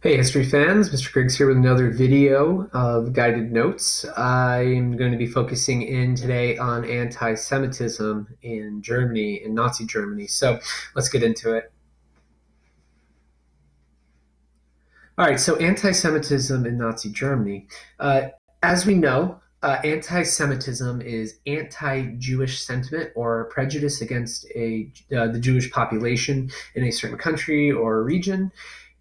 Hey, history fans, Mr. Griggs here with another video of guided notes. I'm going to be focusing in today on anti-Semitism in Germany, in Nazi Germany. So let's get into it. All right, so anti-Semitism in Nazi Germany. As we know, anti-Semitism is anti-Jewish sentiment or prejudice against the Jewish population in a certain country or region.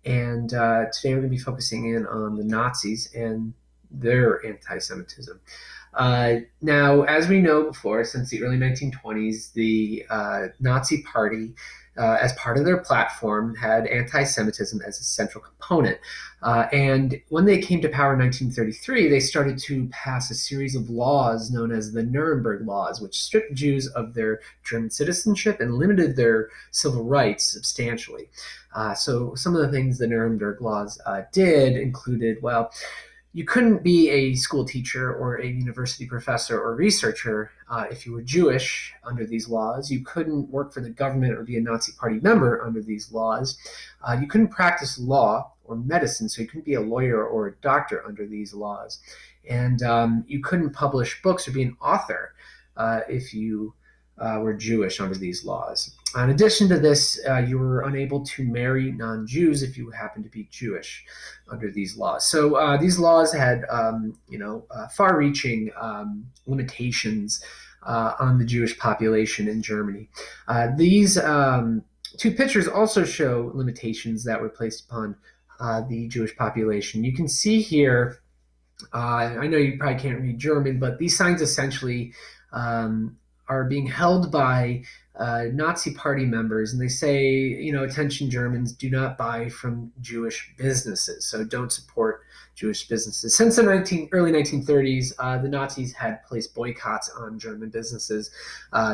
And today we're going to be focusing in on the Nazis and their anti Semitism. Now, as we know before, since the early 1920s, the Nazi Party, as part of their platform, had anti Semitism as a central component. And when they came to power in 1933, they started to pass a series of laws known as the Nuremberg Laws, which stripped Jews of their German citizenship and limited their civil rights substantially. So some of the things the Nuremberg laws did included, well, you couldn't be a school teacher or a university professor or researcher if you were Jewish under these laws. You couldn't work for the government or be a Nazi Party member under these laws. You couldn't practice law or medicine, so you couldn't be a lawyer or a doctor under these laws. And you couldn't publish books or be an author if you were Jewish under these laws. In addition to this, you were unable to marry non-Jews if you happened to be Jewish under these laws. So these laws had, far-reaching limitations on the Jewish population in Germany. These two pictures also show limitations that were placed upon the Jewish population. You can see here, I know you probably can't read German, but these signs essentially are being held by Nazi Party members, and they say, attention Germans, do not buy from Jewish businesses, so don't support Jewish businesses. Since the early 1930s, the Nazis had placed boycotts on German businesses,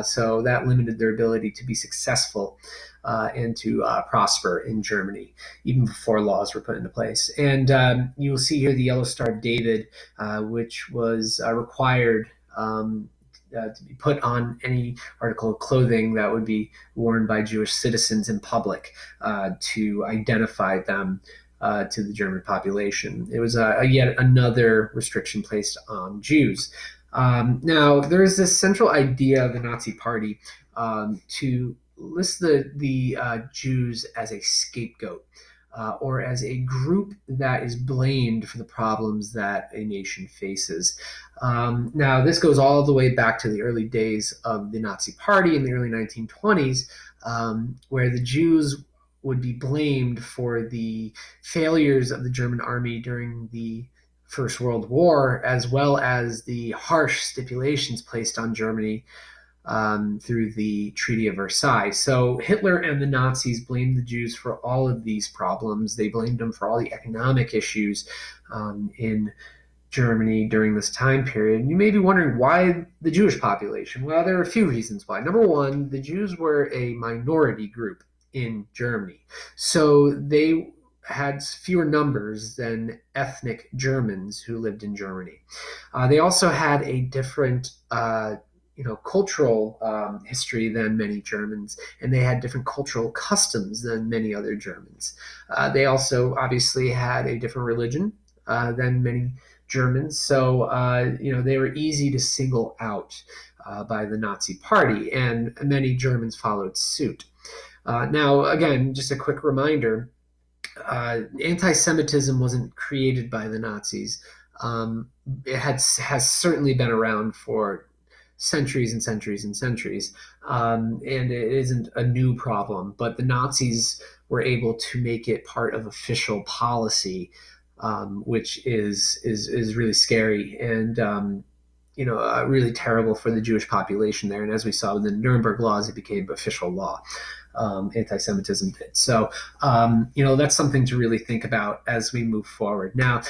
so that limited their ability to be successful and to prosper in Germany, even before laws were put into place. And you will see here the Yellow Star of David, which was required to be put on any article of clothing that would be worn by Jewish citizens in public to identify them to the German population. It was yet another restriction placed on Jews. Now, there is this central idea of the Nazi Party to list the Jews as a scapegoat. Or as a group that is blamed for the problems that a nation faces. Now, this goes all the way back to the early days of the Nazi Party in the early 1920s, where the Jews would be blamed for the failures of the German army during the First World War, as well as the harsh stipulations placed on Germany through the Treaty of Versailles. So Hitler and the Nazis blamed the Jews for all of these problems. They blamed them for all the economic issues in Germany during this time period. And you may be wondering, why the Jewish population? Well, there are a few reasons why. Number one, the Jews were a minority group in Germany. So they had fewer numbers than ethnic Germans who lived in Germany. They also had a different cultural history than many Germans, and they had different cultural customs than many other Germans. They also obviously had a different religion than many Germans, so they were easy to single out by the Nazi Party, and many Germans followed suit. Now, again, just a quick reminder: anti-Semitism wasn't created by the Nazis. It has certainly been around for centuries and centuries and centuries. And it isn't a new problem, but the Nazis were able to make it part of official policy, which is really scary and really terrible for the Jewish population there. And as we saw with the Nuremberg laws, it became official law. Anti-Semitism did. So, that's something to really think about as we move forward. Now,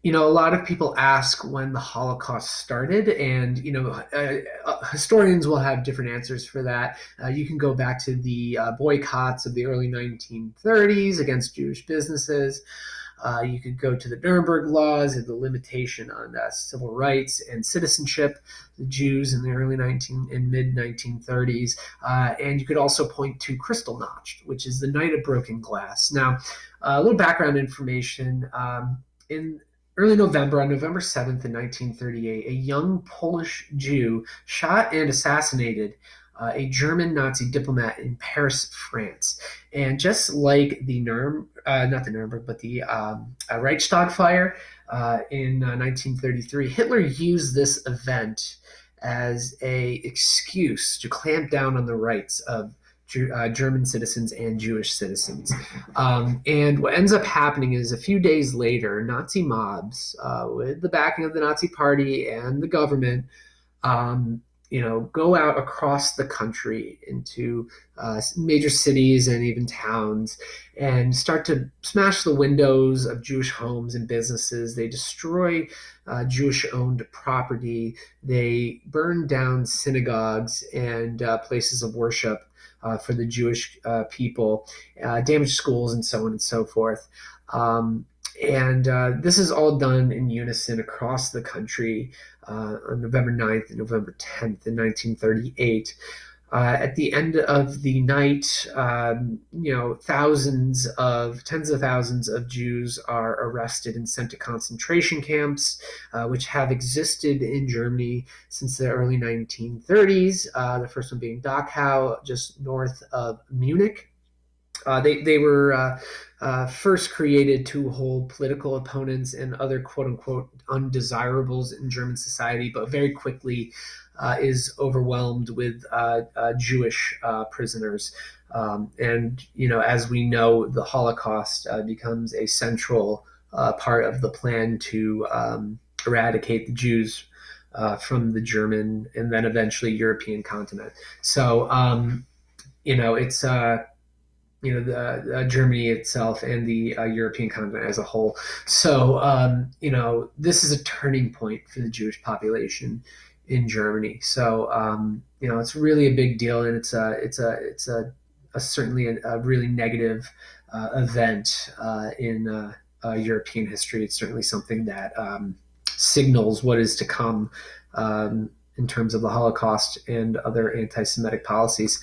a lot of people ask when the Holocaust started, and historians will have different answers for that. You can go back to the boycotts of the early 1930s against Jewish businesses. You could go to the Nuremberg laws and the limitation on civil rights and citizenship, the Jews in the early and mid 1930s. And you could also point to Kristallnacht, which is the Night of Broken Glass. Now, A little background information. In early November, on November 7th in 1938, a young Polish Jew shot and assassinated a German Nazi diplomat in Paris, France. And just like the not the Nuremberg, but the Reichstag fire in 1933, Hitler used this event as a excuse to clamp down on the rights of German citizens and Jewish citizens. And what ends up happening is a few days later, Nazi mobs, with the backing of the Nazi Party and the government, um, go out across the country into major cities and even towns and start to smash the windows of Jewish homes and businesses. They destroy Jewish owned property. They burn down synagogues and places of worship for the Jewish people, damage schools, and so on and so forth. And this is all done in unison across the country on November 9th and November 10th in 1938. At the end of the night, tens of thousands of Jews are arrested and sent to concentration camps, which have existed in Germany since the early 1930s. The first one being Dachau, just north of Munich. They were first created to hold political opponents and other quote unquote undesirables in German society, but very quickly is overwhelmed with Jewish prisoners. As we know, the Holocaust becomes a central part of the plan to eradicate the Jews from the German and then eventually European continent. So, it's Germany itself and the European continent as a whole. So this is a turning point for the Jewish population in Germany. So it's really a big deal, and it's certainly a really negative event in European history. It's certainly something that signals what is to come in terms of the Holocaust and other anti-Semitic policies.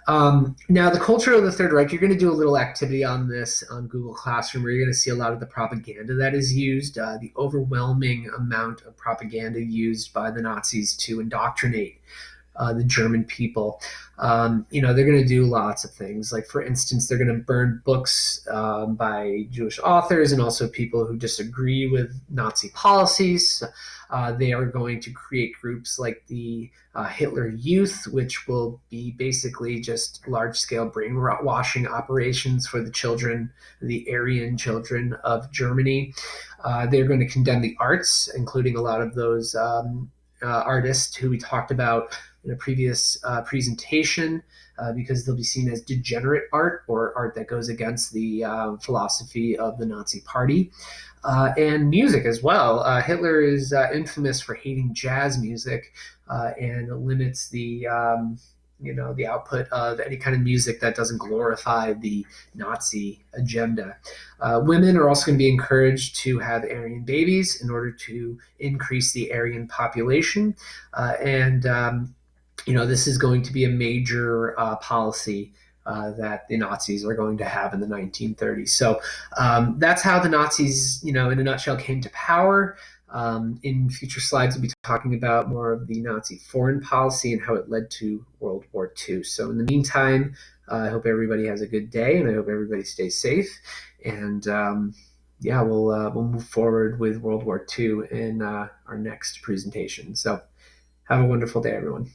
Now, the culture of the Third Reich, you're going to do a little activity on this on Google Classroom, where you're going to see a lot of the propaganda that is used, the overwhelming amount of propaganda used by the Nazis to indoctrinate the German people. They're going to do lots of things. Like, for instance, they're going to burn books by Jewish authors and also people who disagree with Nazi policies. They are going to create groups like the Hitler Youth, which will be basically just large-scale brainwashing operations for the children, the Aryan children of Germany. They're going to condemn the arts, including a lot of those artists who we talked about in a previous presentation, because they'll be seen as degenerate art, or art that goes against the philosophy of the Nazi Party. And music as well. Hitler is infamous for hating jazz music and limits the output of any kind of music that doesn't glorify the Nazi agenda. Women are also going to be encouraged to have Aryan babies in order to increase the Aryan population. This is going to be a major policy that the Nazis are going to have in the 1930s. So that's how the Nazis, in a nutshell, came to power. In future slides, we'll be talking about more of the Nazi foreign policy and how it led to World War II. So in the meantime, I hope everybody has a good day, and I hope everybody stays safe. And we'll move forward with World War II in our next presentation. So have a wonderful day, everyone.